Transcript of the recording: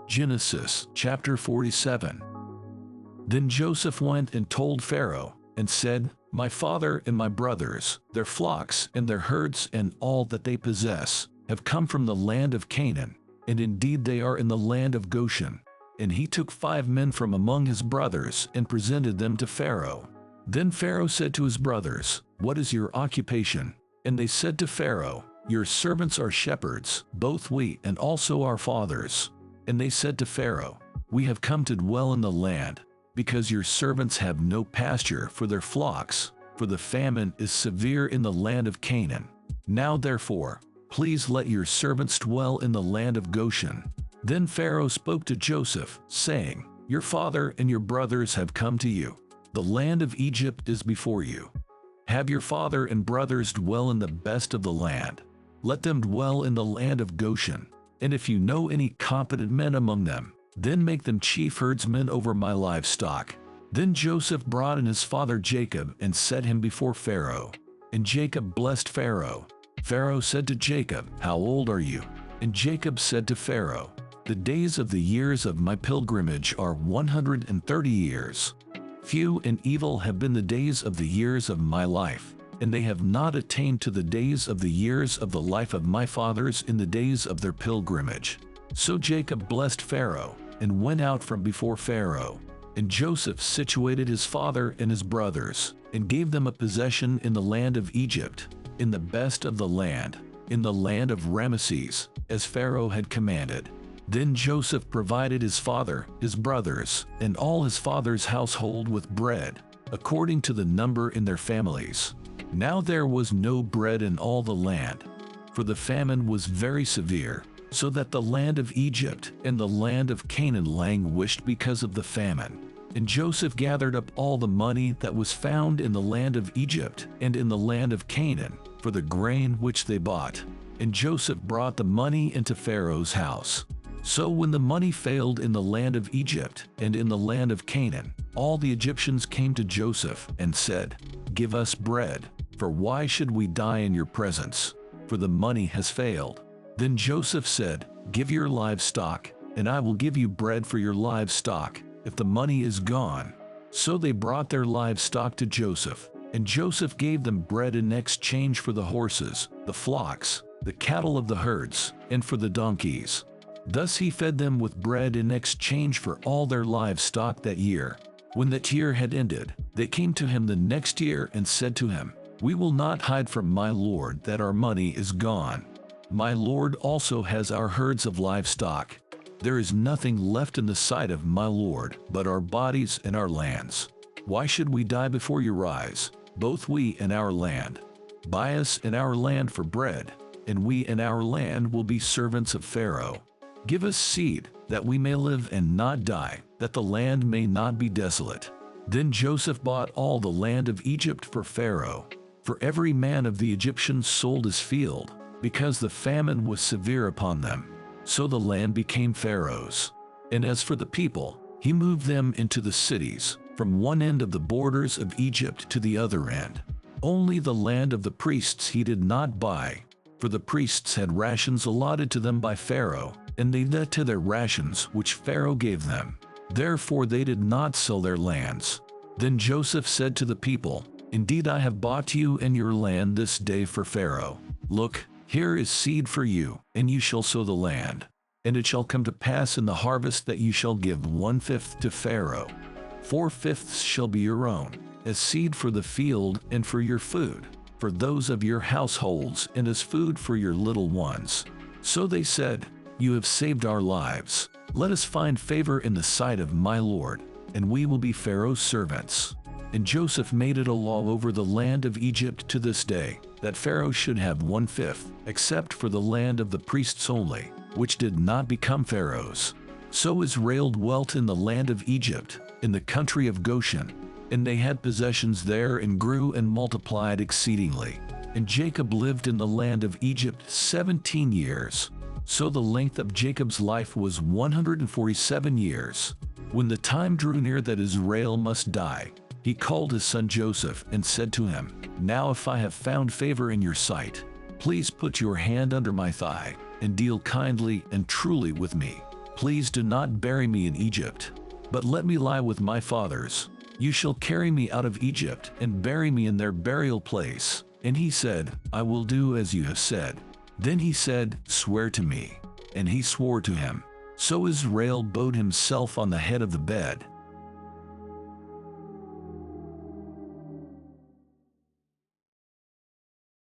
Genesis chapter 47. Then Joseph went and told Pharaoh, and said, My father and my brothers, their flocks and their herds and all that they possess, have come from the land of Canaan, and indeed they are in the land of Goshen. And he took 5 men from among his brothers and presented them to Pharaoh. Then Pharaoh said to his brothers, What is your occupation? And they said to Pharaoh, Your servants are shepherds, both we and also our fathers. And they said to Pharaoh, We have come to dwell in the land, because your servants have no pasture for their flocks, for the famine is severe in the land of Canaan. Now therefore, please let your servants dwell in the land of Goshen. Then Pharaoh spoke to Joseph, saying, Your father and your brothers have come to you. The land of Egypt is before you. Have your father and brothers dwell in the best of the land. Let them dwell in the land of Goshen. And if you know any competent men among them, then make them chief herdsmen over my livestock. Then Joseph brought in his father Jacob and set him before Pharaoh. And Jacob blessed Pharaoh. Pharaoh said to Jacob, How old are you? And Jacob said to Pharaoh, The days of the years of my pilgrimage are 130 years. Few and evil have been the days of the years of my life, and they have not attained to the days of the years of the life of my fathers in the days of their pilgrimage. So Jacob blessed Pharaoh, and went out from before Pharaoh. And Joseph situated his father and his brothers, and gave them a possession in the land of Egypt, in the best of the land, in the land of Ramesses, as Pharaoh had commanded. Then Joseph provided his father, his brothers, and all his father's household with bread, according to the number in their families. Now there was no bread in all the land, for the famine was very severe, so that the land of Egypt and the land of Canaan languished because of the famine. And Joseph gathered up all the money that was found in the land of Egypt and in the land of Canaan, for the grain which they bought. And Joseph brought the money into Pharaoh's house. So when the money failed in the land of Egypt and in the land of Canaan, all the Egyptians came to Joseph and said, Give us bread, for why should we die in your presence? For the money has failed. Then Joseph said, Give your livestock, and I will give you bread for your livestock, if the money is gone. So they brought their livestock to Joseph, and Joseph gave them bread in exchange for the horses, the flocks, the cattle of the herds, and for the donkeys. Thus he fed them with bread in exchange for all their livestock that year. When that year had ended, they came to him the next year and said to him, We will not hide from my lord that our money is gone. My lord also has our herds of livestock. There is nothing left in the sight of my lord but our bodies and our lands. Why should we die before your eyes, both we and our land? Buy us and our land for bread, and we and our land will be servants of Pharaoh. Give us seed, that we may live and not die, that the land may not be desolate. Then Joseph bought all the land of Egypt for Pharaoh. For every man of the Egyptians sold his field, because the famine was severe upon them. So the land became Pharaoh's. And as for the people, he moved them into the cities, from one end of the borders of Egypt to the other end. Only the land of the priests he did not buy, for the priests had rations allotted to them by Pharaoh, and they led to their rations which Pharaoh gave them. Therefore they did not sell their lands. Then Joseph said to the people, Indeed I have bought you and your land this day for Pharaoh. Look, here is seed for you, and you shall sow the land. And it shall come to pass in the harvest that you shall give 1/5 to Pharaoh. 4/5 shall be your own, as seed for the field and for your food, for those of your households, and as food for your little ones. So they said, You have saved our lives. Let us find favor in the sight of my lord, and we will be Pharaoh's servants. And Joseph made it a law over the land of Egypt to this day, that Pharaoh should have 1/5, except for the land of the priests only, which did not become Pharaoh's. So Israel dwelt in the land of Egypt, in the country of Goshen, and they had possessions there and grew and multiplied exceedingly. And Jacob lived in the land of Egypt 17 years. So the length of Jacob's life was 147 years. When the time drew near that Israel must die, he called his son Joseph and said to him, Now if I have found favor in your sight, please put your hand under my thigh, and deal kindly and truly with me. Please do not bury me in Egypt, but let me lie with my fathers. You shall carry me out of Egypt and bury me in their burial place." And he said, "I will do as you have said." Then he said, "Swear to me." And he swore to him. So Israel bowed himself on the head of the bed,